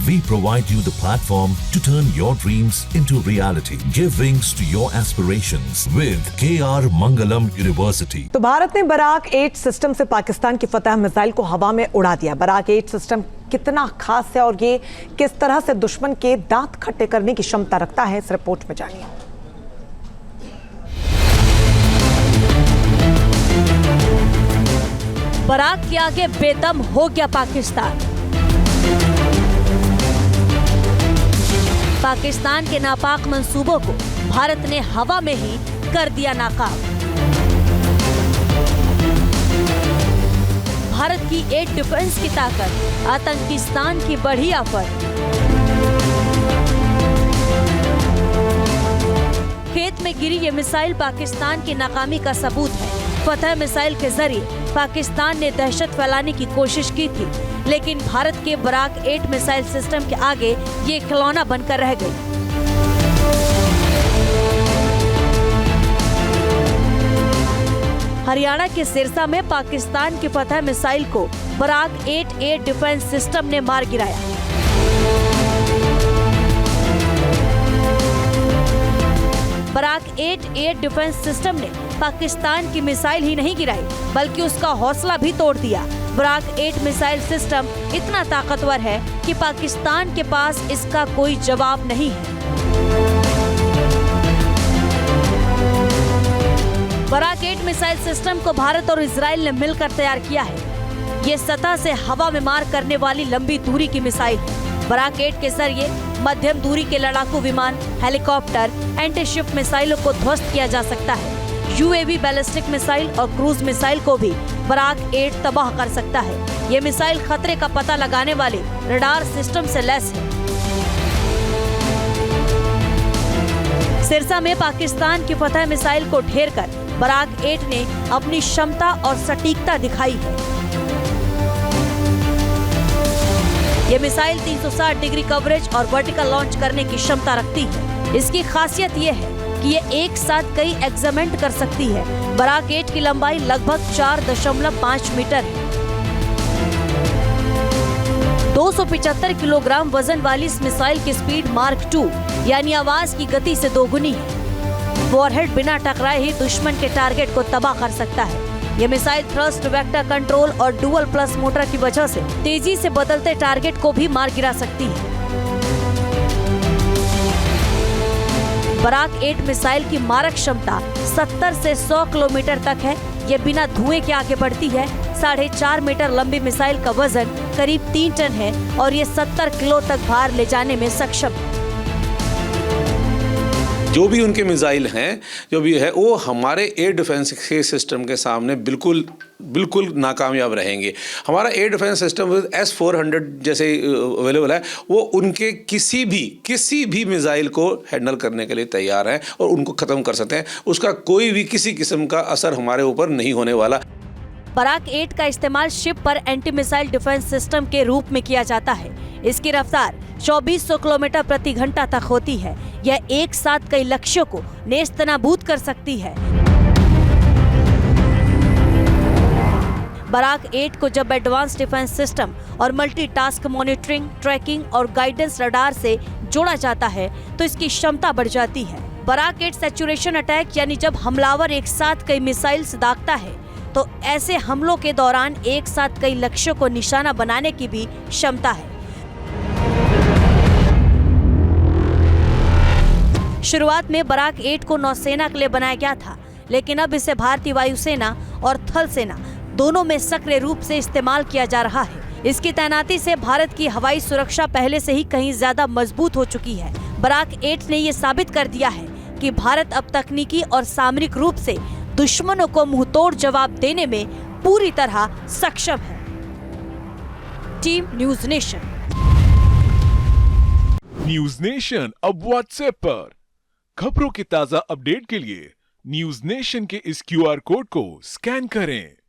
We provide you the platform to turn your dreams into reality. Give wings to your aspirations with KR Mangalam University. तो भारत ने Barack 8 system से पाकिस्तान की फतह missile को हवा में उड़ा दिया। बराक 8 सिस्टम कितना खास है और ये किस तरह से दुश्मन के दांत खट्टे करने की क्षमता रखता है, इस रिपोर्ट में जानिए। बराक के आगे बेदम हो गया पाकिस्तान के नापाक मंसूबों को भारत ने हवा में ही कर दिया नाकाम। भारत की एयर डिफेंस की ताकत आतंकिस्तान की बढ़ी आफत। खेत में गिरी ये मिसाइल पाकिस्तान की नाकामी का सबूत है। फतह मिसाइल के जरिए पाकिस्तान ने दहशत फैलाने की कोशिश की थी, लेकिन भारत के बराक 8 मिसाइल सिस्टम के आगे ये खिलौना बनकर रह गई। हरियाणा के सिरसा में पाकिस्तान की फतह मिसाइल को बराक 8 एयर डिफेंस सिस्टम ने मार गिराया। बराक 8 एयर डिफेंस सिस्टम ने पाकिस्तान की मिसाइल ही नहीं गिराई, बल्कि उसका हौसला भी तोड़ दिया। बराक 8 मिसाइल सिस्टम इतना ताकतवर है कि पाकिस्तान के पास इसका कोई जवाब नहीं है। बराक 8 मिसाइल सिस्टम को भारत और इजराइल ने मिलकर तैयार किया है। ये सतह से हवा में मार करने वाली लंबी दूरी की मिसाइल है। बराक 8 के जरिए मध्यम दूरी के लड़ाकू विमान, हेलीकॉप्टर, एंटी शिप मिसाइलों को ध्वस्त किया जा सकता है। यूएवी बैलिस्टिक मिसाइल और क्रूज मिसाइल को भी बराक 8 तबाह कर सकता है। ये मिसाइल खतरे का पता लगाने वाले रडार सिस्टम से लैस है। सिरसा में पाकिस्तान की फतह मिसाइल को ढेर कर बराक 8 ने अपनी क्षमता और सटीकता दिखाई है। ये मिसाइल 360 डिग्री कवरेज और वर्टिकल लॉन्च करने की क्षमता रखती है। इसकी खासियत ये है कि ये एक साथ कई एग्जामेंट कर सकती है। बराक 8 की लंबाई लगभग 4.5 मीटर है। 275 किलोग्राम वजन वाली इस मिसाइल की स्पीड मार्क 2 यानी आवाज की गति से दोगुनी है। वॉरहेड बिना टकराए ही दुश्मन के टारगेट को तबाह कर सकता है। ये मिसाइल थ्रस्ट वेक्टर कंट्रोल और डुअल प्लस मोटर की वजह से तेजी से बदलते टारगेट को भी मार गिरा सकती है। बराक 8 मिसाइल की मारक क्षमता 70 से 100 किलोमीटर तक है। ये बिना धुएं के आगे बढ़ती है। 4.5 मीटर लंबी मिसाइल का वजन करीब 3 टन है और ये 70 किलो तक भार ले जाने में सक्षम है। जो भी उनके मिसाइल हैं, जो भी है, वो हमारे एयर डिफेंस के सिस्टम के सामने बिल्कुल नाकामयाब रहेंगे। हमारा एयर डिफेंस सिस्टम S-400 जैसे अवेलेबल है, वो उनके किसी भी मिसाइल को हैंडल करने के लिए तैयार हैं और उनको ख़त्म कर सकते हैं। उसका कोई भी किसी किस्म का असर हमारे ऊपर नहीं होने वाला। बराक 8 का इस्तेमाल शिप पर एंटी मिसाइल डिफेंस सिस्टम के रूप में किया जाता है। इसकी रफ्तार 2400 किलोमीटर प्रति घंटा तक होती है। यह एक साथ कई लक्ष्यों को नेस्तनाबूद कर सकती है। बराक 8 को जब एडवांस डिफेंस सिस्टम और मल्टीटास्क मॉनिटरिंग, ट्रैकिंग और गाइडेंस रडार से जोड़ा जाता है तो इसकी क्षमता बढ़ जाती है। बराक 8 सैचुरेशन अटैक यानी जब हमलावर एक साथ कई मिसाइल दागता है तो ऐसे हमलों के दौरान एक साथ कई लक्ष्यों को निशाना बनाने की भी क्षमता है। शुरुआत में बराक 8 को नौसेना के लिए बनाया गया था, लेकिन अब इसे भारतीय वायुसेना और थल सेना दोनों में सक्रिय रूप से इस्तेमाल किया जा रहा है। इसकी तैनाती से भारत की हवाई सुरक्षा पहले से ही कहीं ज्यादा मजबूत हो चुकी है। बराक 8 ने ये साबित कर दिया है कि भारत अब तकनीकी और सामरिक रूप से दुश्मनों को मुंहतोड़ जवाब देने में पूरी तरह सक्षम है। Team news nation. News nation अब व्हाट्सएप पर खबरों की ताजा अपडेट के लिए न्यूज नेशन के इस QR कोड को स्कैन करें।